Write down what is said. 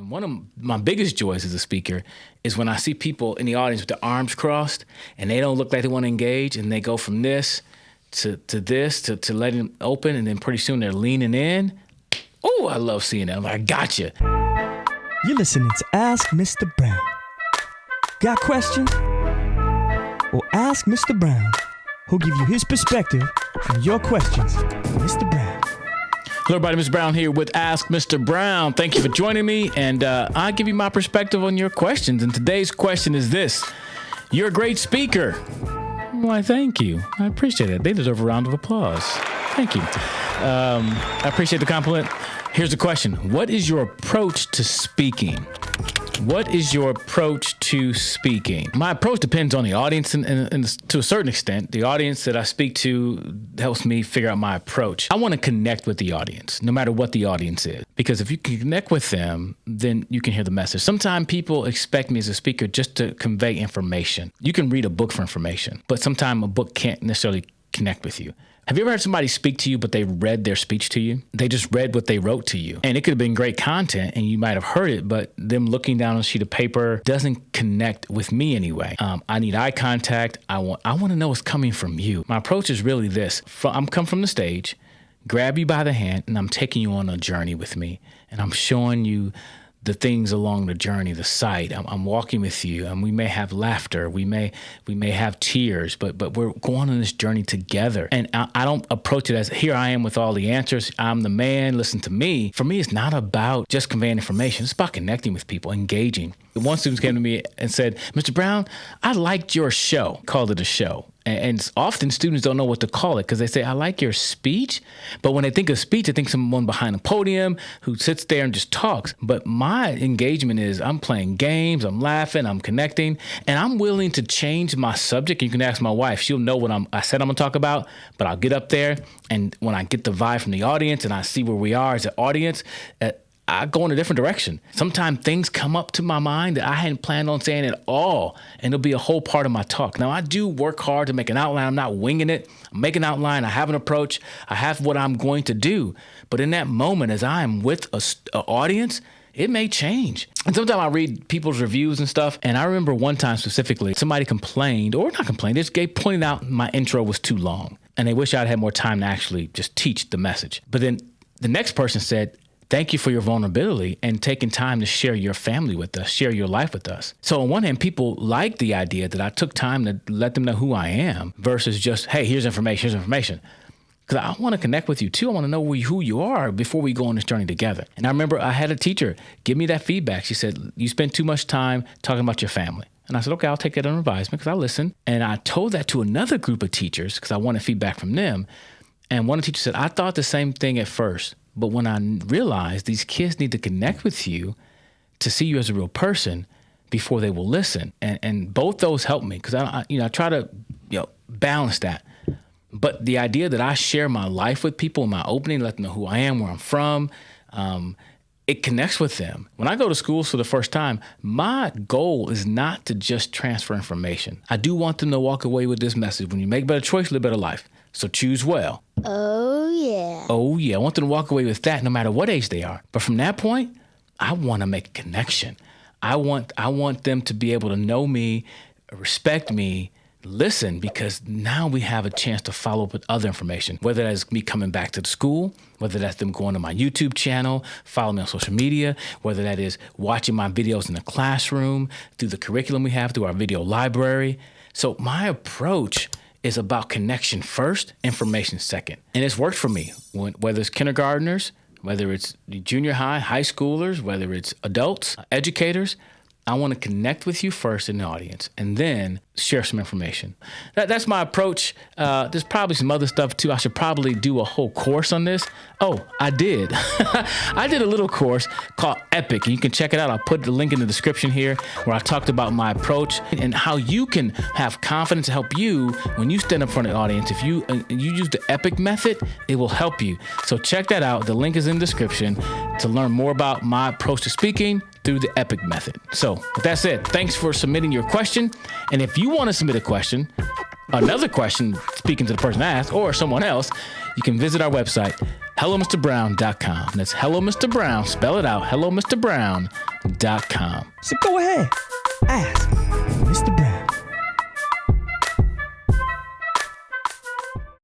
One of my biggest joys as a speaker is when I see people in the audience with their arms crossed and they don't look like they want to engage, and they go from this to this to letting them open, and then pretty soon they're leaning in. Oh, I love seeing that. I'm like, I got you. You're listening to Ask Mr. Brown. Got questions? Well, ask Mr. Brown. He'll give you his perspective on your questions. Mr. Brown. Hello, everybody. Mr. Brown here with Ask Mr. Brown. Thank you for joining me, and I'll give you my perspective on your questions. And today's question is this. You're a great speaker. Why, thank you. I appreciate it. They deserve a round of applause. Thank you. I appreciate the compliment. Here's the question. What is your approach to speaking? What is your approach to speaking? My approach depends on the audience, and to a certain extent, the audience that I speak to helps me figure out my approach. I want to connect with the audience, no matter what the audience is, because if you can connect with them, then you can hear the message. Sometimes people expect me as a speaker just to convey information. You can read a book for information, but sometimes a book can't necessarily connect with you. Have you ever heard somebody speak to you, but they read their speech to you? They just read what they wrote to you. And it could have been great content, and you might have heard it, but them looking down on a sheet of paper doesn't connect with me anyway. I need eye contact. I want to know what's coming from you. My approach is really this. I'm come from the stage, grab you by the hand, and I'm taking you on a journey with me. And I'm showing you the things along the journey, the sight. I'm walking with you, and we may have laughter. We may have tears, but we're going on this journey together. And I don't approach it as, here I am with all the answers. I'm the man. Listen to me. For me, it's not about just conveying information. It's about connecting with people, engaging. One student came to me and said, Mr. Brown, I liked your show. Called it a show. And often students don't know what to call it because they say, I like your speech. But when they think of speech, they think someone behind a podium who sits there and just talks. But my engagement is I'm playing games, I'm laughing, I'm connecting, and I'm willing to change my subject. You can ask my wife. She'll know what I said I'm going to talk about, but I'll get up there. And when I get the vibe from the audience and I see where we are as an audience, I go in a different direction. Sometimes things come up to my mind that I hadn't planned on saying at all, and it'll be a whole part of my talk. Now, I do work hard to make an outline. I'm not winging it. I'm making an outline. I have an approach. I have what I'm going to do. But in that moment, as I am with an audience, it may change. And sometimes I read people's reviews and stuff, and I remember one time specifically, somebody complained, or not complained, they just pointed out my intro was too long, and they wish I'd had more time to actually just teach the message. But then the next person said, thank you for your vulnerability and taking time to share your family with us, share your life with us. So on one hand, people like the idea that I took time to let them know who I am versus just, hey, here's information. Because I want to connect with you too. I want to know who you are before we go on this journey together. And I remember I had a teacher give me that feedback. She said, you spend too much time talking about your family. And I said, okay, I'll take that under advisement because I listened. And I told that to another group of teachers because I wanted feedback from them. And one of the teachers said, I thought the same thing at first. But when I realized these kids need to connect with you to see you as a real person before they will listen. And both those helped me because I try to balance that. But the idea that I share my life with people in my opening, let them know who I am, where I'm from, it connects with them. When I go to schools for the first time, my goal is not to just transfer information. I do want them to walk away with this message. When you make better choice, live a better life. So choose well. Oh, yeah. Oh, yeah. I want them to walk away with that no matter what age they are. But from that point, I want to make a connection. I want them to be able to know me, respect me, listen, because now we have a chance to follow up with other information, whether that's me coming back to the school, whether that's them going to my YouTube channel, follow me on social media, whether that is watching my videos in the classroom, through the curriculum we have, through our video library. So my approach is about connection first, information second. And it's worked for me, whether it's kindergartners, whether it's junior high, high schoolers, whether it's adults, educators. I want to connect with you first in the audience and then share some information. That's my approach. There's probably some other stuff too. I should probably do a whole course on this. Oh, I did. I did a little course called Epic. And you can check it out. I'll put the link in the description here where I talked about my approach and how you can have confidence to help you when you stand in front of the audience. If you use the Epic method, it will help you. So check that out. The link is in the description to learn more about my approach to speaking through the Epic method. So with that said, thanks for submitting your question. And if you want to submit a question, another question speaking to the person asked, or someone else, you can visit our website, HelloMrBrown.com. That's Hello Mr. Brown. Spell it out. HelloMrBrown.com. So go ahead, ask.